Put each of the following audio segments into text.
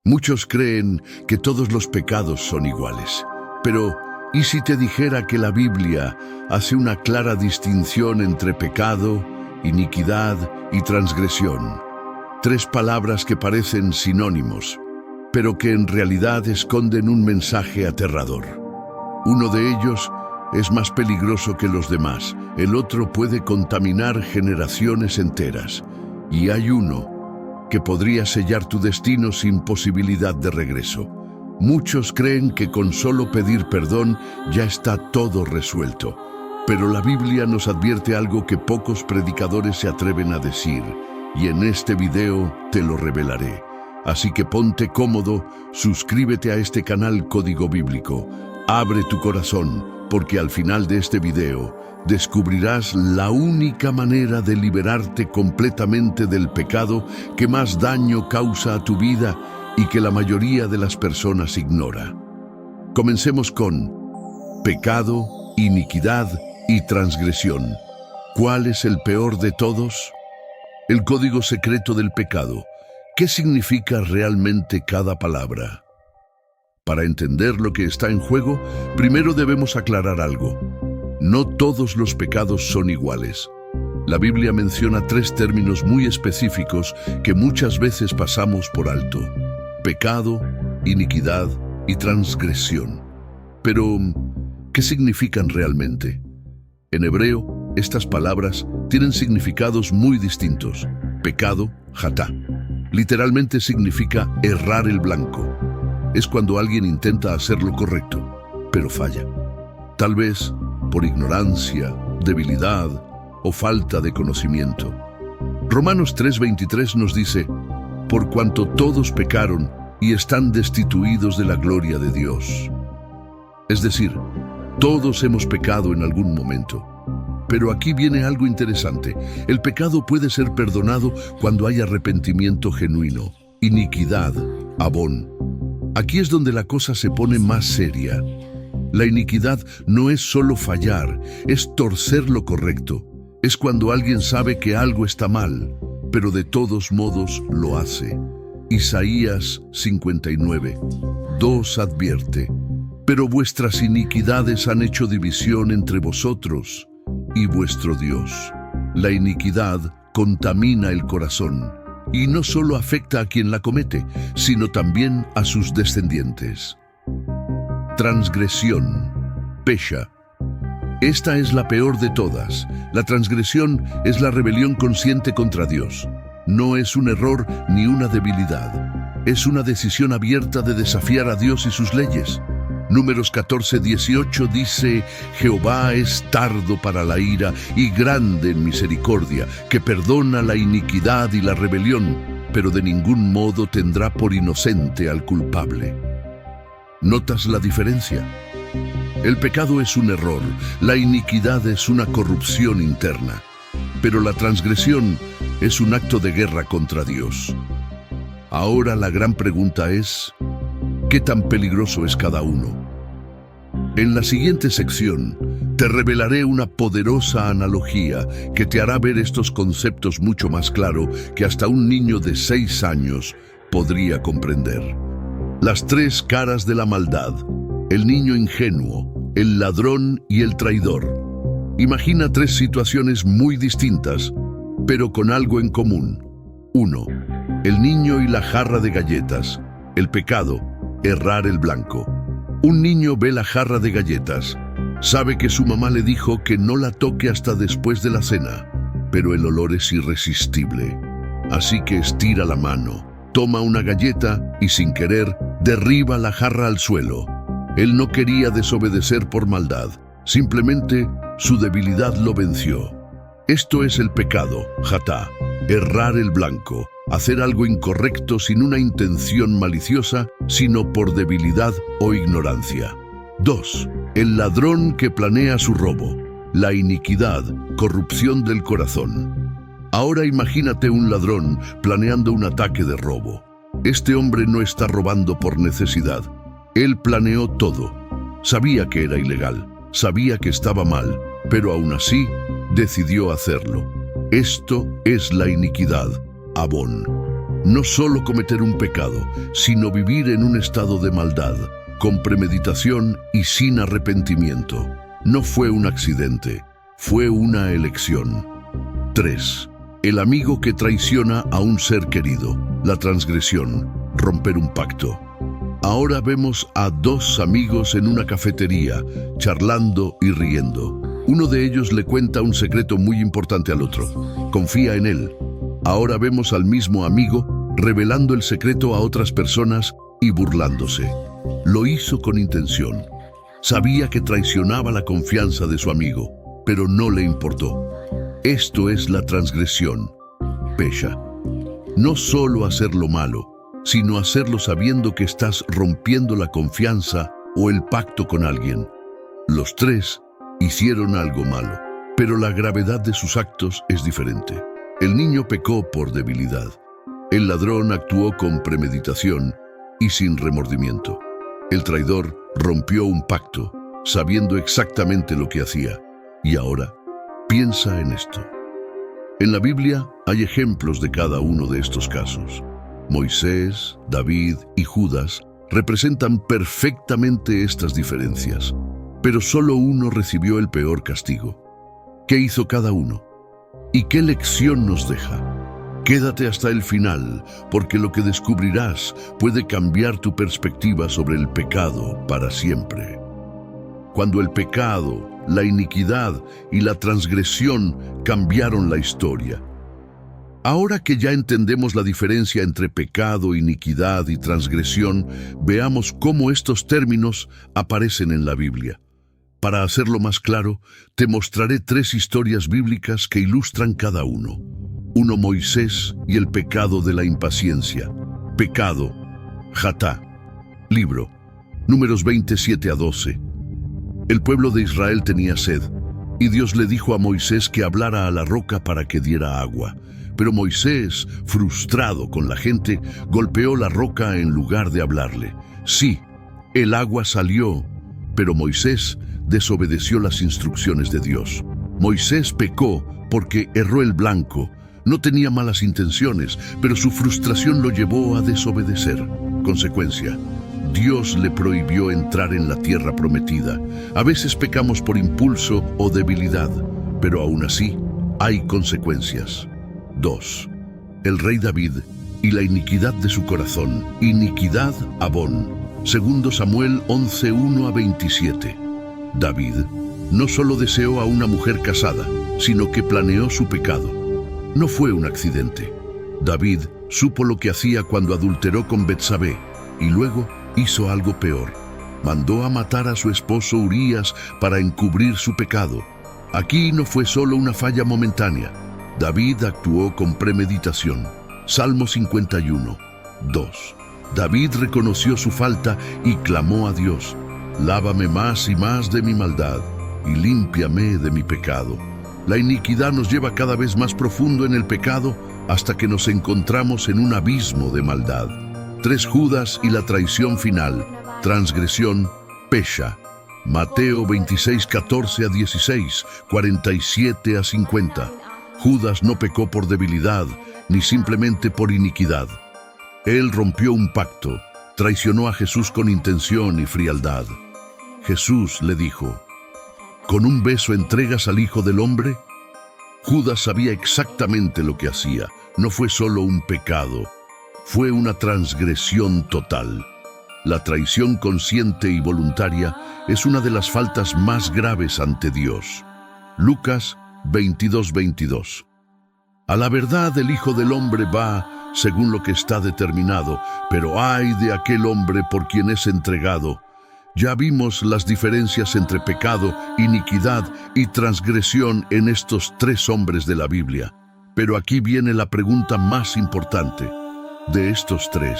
Muchos creen que todos los pecados son iguales. Pero, ¿y si te dijera que la Biblia hace una clara distinción entre pecado, iniquidad y transgresión? Tres palabras que parecen sinónimos, pero que en realidad esconden un mensaje aterrador. Uno de ellos es más peligroso que los demás, el otro puede contaminar generaciones enteras, y hay uno que podría sellar tu destino sin posibilidad de regreso. Muchos creen que con solo pedir perdón ya está todo resuelto, pero la Biblia nos advierte algo que pocos predicadores se atreven a decir, y en este video te lo revelaré. Así que ponte cómodo, suscríbete a este canal Código Bíblico, abre tu corazón, porque al final de este video descubrirás la única manera de liberarte completamente del pecado que más daño causa a tu vida y que la mayoría de las personas ignora. Comencemos con pecado, iniquidad y transgresión. ¿Cuál es el peor de todos? El código secreto del pecado. ¿Qué significa realmente cada palabra? Para entender lo que está en juego, primero debemos aclarar algo. No todos los pecados son iguales. La Biblia menciona tres términos muy específicos que muchas veces pasamos por alto: pecado, iniquidad y transgresión. Pero, ¿qué significan realmente? En hebreo, estas palabras tienen significados muy distintos. Pecado, hatá, literalmente significa errar el blanco. Es cuando alguien intenta hacer lo correcto, pero falla. Tal vez por ignorancia, debilidad o falta de conocimiento. Romanos 3:23 nos dice: por cuanto todos pecaron y están destituidos de la gloria de Dios. Es decir, todos hemos pecado en algún momento. Pero aquí viene algo interesante. El pecado puede ser perdonado cuando hay arrepentimiento genuino. Iniquidad, abón. Aquí es donde la cosa se pone más seria. La iniquidad no es solo fallar, es torcer lo correcto. Es cuando alguien sabe que algo está mal, pero de todos modos lo hace. Isaías 59:2 advierte: pero vuestras iniquidades han hecho división entre vosotros y vuestro Dios. La iniquidad contamina el corazón, y no solo afecta a quien la comete, sino también a sus descendientes. Transgresión, pesha. Esta es la peor de todas. La transgresión es la rebelión consciente contra Dios. No es un error ni una debilidad. Es una decisión abierta de desafiar a Dios y sus leyes. Números 14:18 dice: Jehová es tardo para la ira y grande en misericordia, que perdona la iniquidad y la rebelión, pero de ningún modo tendrá por inocente al culpable. ¿Notas la diferencia? El pecado es un error, la iniquidad es una corrupción interna, pero la transgresión es un acto de guerra contra Dios. Ahora la gran pregunta es: ¿qué tan peligroso es cada uno? En la siguiente sección, te revelaré una poderosa analogía que te hará ver estos conceptos mucho más claro que hasta un niño de 6 años podría comprender. Las tres caras de la maldad: el niño ingenuo, el ladrón y el traidor. Imagina tres situaciones muy distintas, pero con algo en común. 1. El niño y la jarra de galletas. El pecado: errar el blanco. Un niño ve la jarra de galletas. Sabe que su mamá le dijo que no la toque hasta después de la cena, pero el olor es irresistible. Así que estira la mano, toma una galleta y sin querer derriba la jarra al suelo. Él no quería desobedecer por maldad, simplemente su debilidad lo venció. Esto es el pecado, hatá, errar el blanco. Hacer algo incorrecto sin una intención maliciosa, sino por debilidad o ignorancia. 2. El ladrón que planea su robo. La iniquidad, corrupción del corazón. Ahora imagínate un ladrón planeando un ataque de robo. Este hombre no está robando por necesidad. Él planeó todo. Sabía que era ilegal, sabía que estaba mal, pero aún así decidió hacerlo. Esto es la iniquidad, abón. No solo cometer un pecado, sino vivir en un estado de maldad, con premeditación y sin arrepentimiento. No fue un accidente, fue una elección. 3. El amigo que traiciona a un ser querido. La transgresión, romper un pacto. Ahora vemos a dos amigos en una cafetería, charlando y riendo. Uno de ellos le cuenta un secreto muy importante al otro. Confía en él. Ahora vemos al mismo amigo revelando el secreto a otras personas y burlándose. Lo hizo con intención. Sabía que traicionaba la confianza de su amigo, pero no le importó. Esto es la transgresión. Pesha. No solo hacer lo malo, sino hacerlo sabiendo que estás rompiendo la confianza o el pacto con alguien. Los tres hicieron algo malo, pero la gravedad de sus actos es diferente. El niño pecó por debilidad. El ladrón actuó con premeditación y sin remordimiento. El traidor rompió un pacto, sabiendo exactamente lo que hacía. Y ahora, piensa en esto. En la Biblia hay ejemplos de cada uno de estos casos. Moisés, David y Judas representan perfectamente estas diferencias, pero solo uno recibió el peor castigo. ¿Qué hizo cada uno? ¿Y qué lección nos deja? Quédate hasta el final, porque lo que descubrirás puede cambiar tu perspectiva sobre el pecado para siempre. Cuando el pecado, la iniquidad y la transgresión cambiaron la historia. Ahora que ya entendemos la diferencia entre pecado, iniquidad y transgresión, veamos cómo estos términos aparecen en la Biblia. Para hacerlo más claro, te mostraré 3 historias bíblicas que ilustran cada uno. 1. Moisés y el pecado de la impaciencia. Pecado, Jatá. Libro, Números 27-12. El pueblo de Israel tenía sed, y Dios le dijo a Moisés que hablara a la roca para que diera agua. Pero Moisés, frustrado con la gente, golpeó la roca en lugar de hablarle. Sí, el agua salió, pero Moisés desobedeció las instrucciones de Dios. Moisés pecó porque erró el blanco. No tenía malas intenciones, pero su frustración lo llevó a desobedecer. Consecuencia, Dios le prohibió entrar en la tierra prometida. A veces pecamos por impulso o debilidad, pero aún así hay consecuencias. 2. El rey David y la iniquidad de su corazón. Iniquidad, Abón. 2 Samuel 11:1-27. David no solo deseó a una mujer casada, sino que planeó su pecado. No fue un accidente. David supo lo que hacía cuando adulteró con Betsabé y luego hizo algo peor. Mandó a matar a su esposo Urías para encubrir su pecado. Aquí no fue solo una falla momentánea. David actuó con premeditación. Salmo 51, 2. David reconoció su falta y clamó a Dios: lávame más y más de mi maldad, y límpiame de mi pecado. La iniquidad nos lleva cada vez más profundo en el pecado hasta que nos encontramos en un abismo de maldad. 3. Judas y la traición final. Transgresión, Pesha. Mateo 26:14-16, 47-50. Judas no pecó por debilidad, ni simplemente por iniquidad. Él rompió un pacto, traicionó a Jesús con intención y frialdad. Jesús le dijo: ¿con un beso entregas al Hijo del Hombre? Judas sabía exactamente lo que hacía. No fue solo un pecado, fue una transgresión total. La traición consciente y voluntaria es una de las faltas más graves ante Dios. Lucas 22:22. A la verdad el Hijo del Hombre va según lo que está determinado, pero ay de aquel hombre por quien es entregado. Ya vimos las diferencias entre pecado, iniquidad y transgresión en estos 3 hombres de la Biblia. Pero aquí viene la pregunta más importante. De estos 3,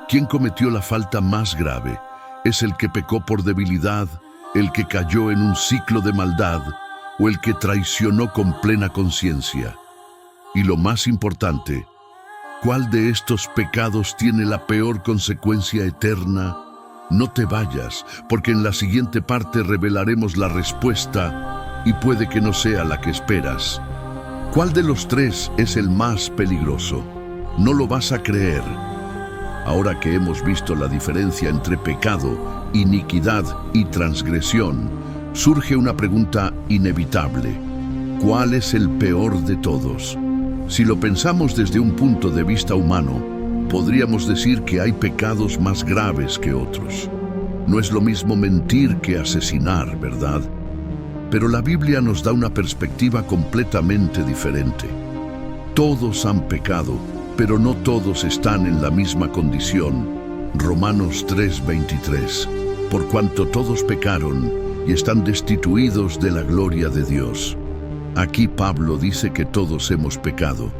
¿quién cometió la falta más grave? ¿Es el que pecó por debilidad, el que cayó en un ciclo de maldad, o el que traicionó con plena conciencia? Y lo más importante, ¿cuál de estos pecados tiene la peor consecuencia eterna? No te vayas, porque en la siguiente parte revelaremos la respuesta y puede que no sea la que esperas. ¿Cuál de los 3 es el más peligroso? no lo vas a creer. Ahora que hemos visto la diferencia entre pecado, iniquidad y transgresión, surge una pregunta inevitable. ¿Cuál es el peor de todos? Si lo pensamos desde un punto de vista humano, podríamos decir que hay pecados más graves que otros. No es lo mismo mentir que asesinar, ¿verdad? Pero la Biblia nos da una perspectiva completamente diferente. Todos han pecado, pero no todos están en la misma condición. Romanos 3:23. Por cuanto todos pecaron y están destituidos de la gloria de Dios. Aquí Pablo dice que todos hemos pecado,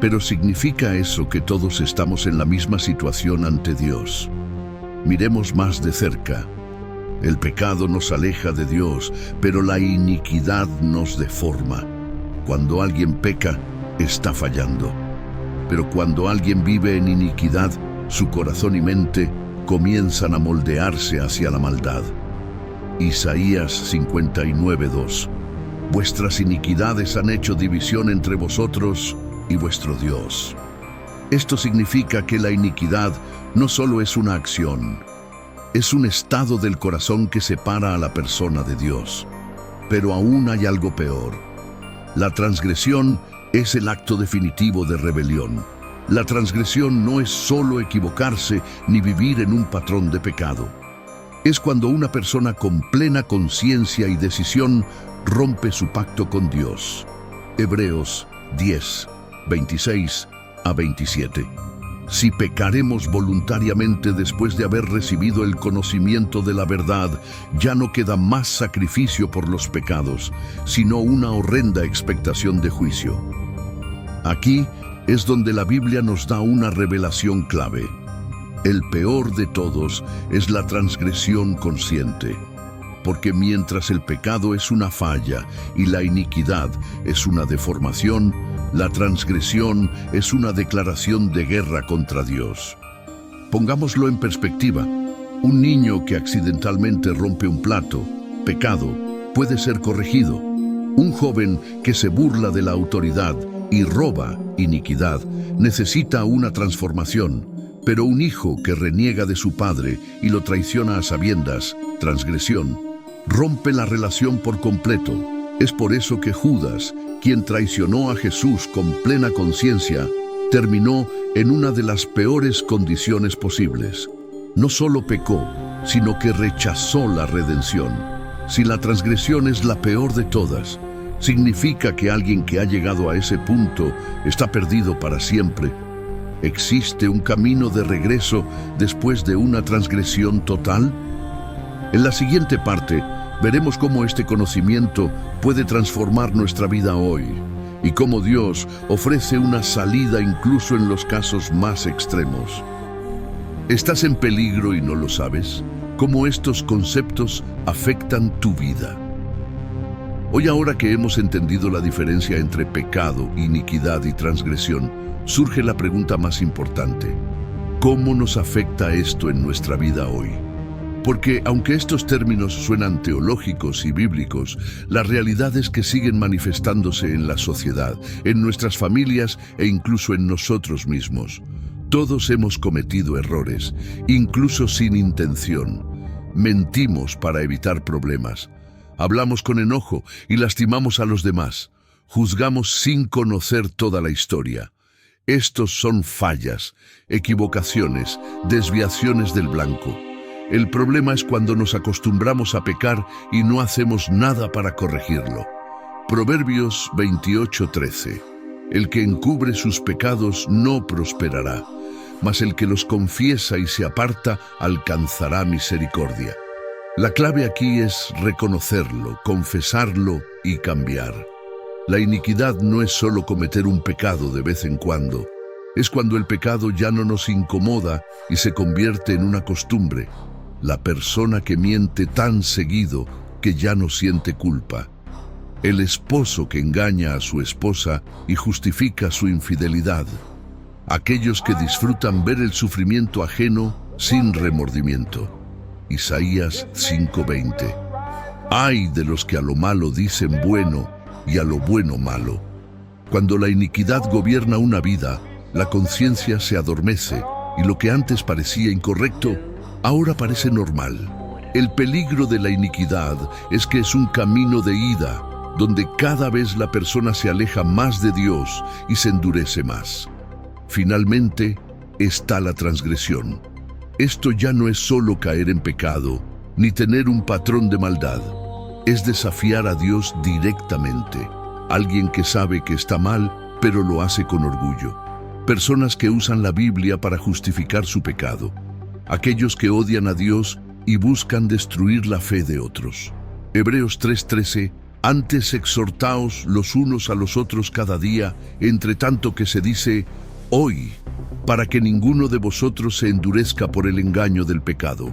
pero ¿significa eso que todos estamos en la misma situación ante Dios? Miremos más de cerca. El pecado nos aleja de Dios, pero la iniquidad nos deforma. Cuando alguien peca, está fallando. Pero cuando alguien vive en iniquidad, su corazón y mente comienzan a moldearse hacia la maldad. Isaías 59:2. Vuestras iniquidades han hecho división entre vosotros y vuestro Dios. Esto significa que la iniquidad no solo es una acción, es un estado del corazón que separa a la persona de Dios. Pero aún hay algo peor. La transgresión es el acto definitivo de rebelión. La transgresión no es solo equivocarse ni vivir en un patrón de pecado. Es cuando una persona con plena conciencia y decisión rompe su pacto con Dios. Hebreos 10:26-27. Si pecaremos voluntariamente después de haber recibido el conocimiento de la verdad, ya no queda más sacrificio por los pecados, sino una horrenda expectación de juicio. Aquí es donde la Biblia nos da una revelación clave. El peor de todos es la transgresión consciente, porque mientras el pecado es una falla y la iniquidad es una deformación, la transgresión es una declaración de guerra contra Dios. Pongámoslo en perspectiva. Un niño que accidentalmente rompe un plato, pecado, puede ser corregido. Un joven que se burla de la autoridad y roba, iniquidad, necesita una transformación. Pero un hijo que reniega de su padre y lo traiciona a sabiendas, transgresión, rompe la relación por completo. Es por eso que Judas, quien traicionó a Jesús con plena conciencia, terminó en una de las peores condiciones posibles. No solo pecó, sino que rechazó la redención. Si la transgresión es la peor de todas, ¿significa que alguien que ha llegado a ese punto está perdido para siempre? ¿Existe un camino de regreso después de una transgresión total? En la siguiente parte, veremos cómo este conocimiento puede transformar nuestra vida hoy y cómo Dios ofrece una salida incluso en los casos más extremos. ¿Estás en peligro y no lo sabes? ¿Cómo estos conceptos afectan tu vida? Hoy, ahora que hemos entendido la diferencia entre pecado, iniquidad y transgresión, surge la pregunta más importante. ¿Cómo nos afecta esto en nuestra vida hoy? Porque aunque estos términos suenan teológicos y bíblicos, la realidad es que siguen manifestándose en la sociedad, en nuestras familias e incluso en nosotros mismos. Todos hemos cometido errores, incluso sin intención. Mentimos para evitar problemas. Hablamos con enojo y lastimamos a los demás. Juzgamos sin conocer toda la historia. Estos son fallas, equivocaciones, desviaciones del blanco. El problema es cuando nos acostumbramos a pecar y no hacemos nada para corregirlo. Proverbios 28:13. El que encubre sus pecados no prosperará, mas el que los confiesa y se aparta alcanzará misericordia. La clave aquí es reconocerlo, confesarlo y cambiar. La iniquidad no es solo cometer un pecado de vez en cuando. Es cuando el pecado ya no nos incomoda y se convierte en una costumbre. La persona que miente tan seguido que ya no siente culpa. El esposo que engaña a su esposa y justifica su infidelidad. Aquellos que disfrutan ver el sufrimiento ajeno sin remordimiento. Isaías 5:20. Ay de los que a lo malo dicen bueno y a lo bueno malo. Cuando la iniquidad gobierna una vida, La conciencia se adormece y lo que antes parecía incorrecto, ahora parece normal. El peligro de la iniquidad es que es un camino de ida, donde cada vez la persona se aleja más de Dios y se endurece más. Finalmente, está la transgresión. Esto ya no es solo caer en pecado, ni tener un patrón de maldad. Es desafiar a Dios directamente. Alguien que sabe que está mal, pero lo hace con orgullo. Personas que usan la Biblia para justificar su pecado. Aquellos que odian a Dios y buscan destruir la fe de otros. Hebreos 3:13: antes exhortaos los unos a los otros cada día, entre tanto que se dice hoy, para que ninguno de vosotros se endurezca por el engaño del pecado.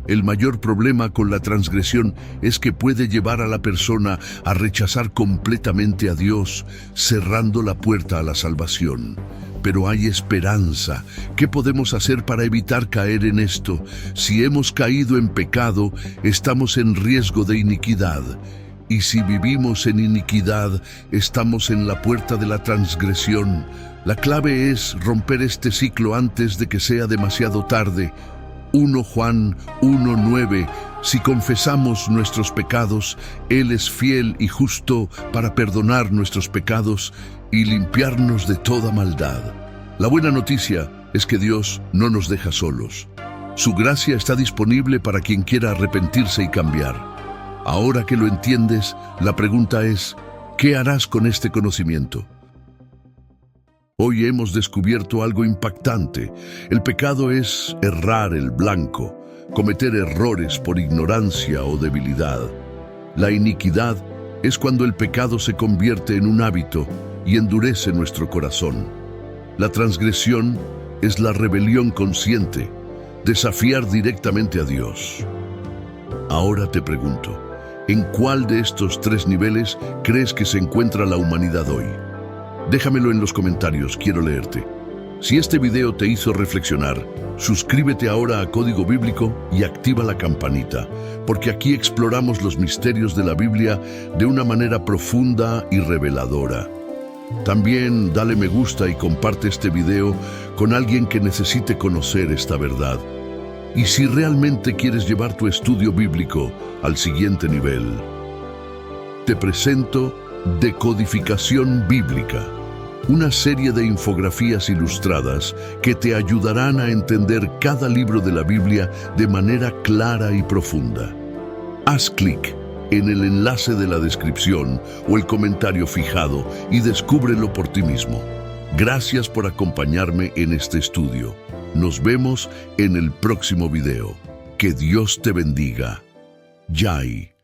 El mayor problema con la transgresión es que puede llevar a la persona a rechazar completamente a Dios, cerrando la puerta a la salvación. Pero hay esperanza. ¿Qué podemos hacer para evitar caer en esto? Si hemos caído en pecado, estamos en riesgo de iniquidad. Y si vivimos en iniquidad, estamos en la puerta de la transgresión. La clave es romper este ciclo antes de que sea demasiado tarde. 1 Juan 1:9: si confesamos nuestros pecados, Él es fiel y justo para perdonar nuestros pecados y limpiarnos de toda maldad. La buena noticia es que Dios no nos deja solos. Su gracia está disponible para quien quiera arrepentirse y cambiar. Ahora que lo entiendes, la pregunta es, ¿qué harás con este conocimiento? Hoy hemos descubierto algo impactante. El pecado es errar el blanco, cometer errores por ignorancia o debilidad. La iniquidad es cuando el pecado se convierte en un hábito y endurece nuestro corazón. La transgresión es la rebelión consciente, desafiar directamente a Dios. Ahora te pregunto, ¿en cuál de estos 3 niveles crees que se encuentra la humanidad hoy? Déjamelo en los comentarios, quiero leerte. Si este video te hizo reflexionar, suscríbete ahora a Código Bíblico y activa la campanita, porque aquí exploramos los misterios de la Biblia de una manera profunda y reveladora. También dale me gusta y comparte este video con alguien que necesite conocer esta verdad. Y si realmente quieres llevar tu estudio bíblico al siguiente nivel, te presento Decodificación Bíblica, una serie de infografías ilustradas que te ayudarán a entender cada libro de la Biblia de manera clara y profunda. Haz clic en el enlace de la descripción o el comentario fijado y descúbrelo por ti mismo. Gracias por acompañarme en este estudio. Nos vemos en el próximo video. Que Dios te bendiga. Yai.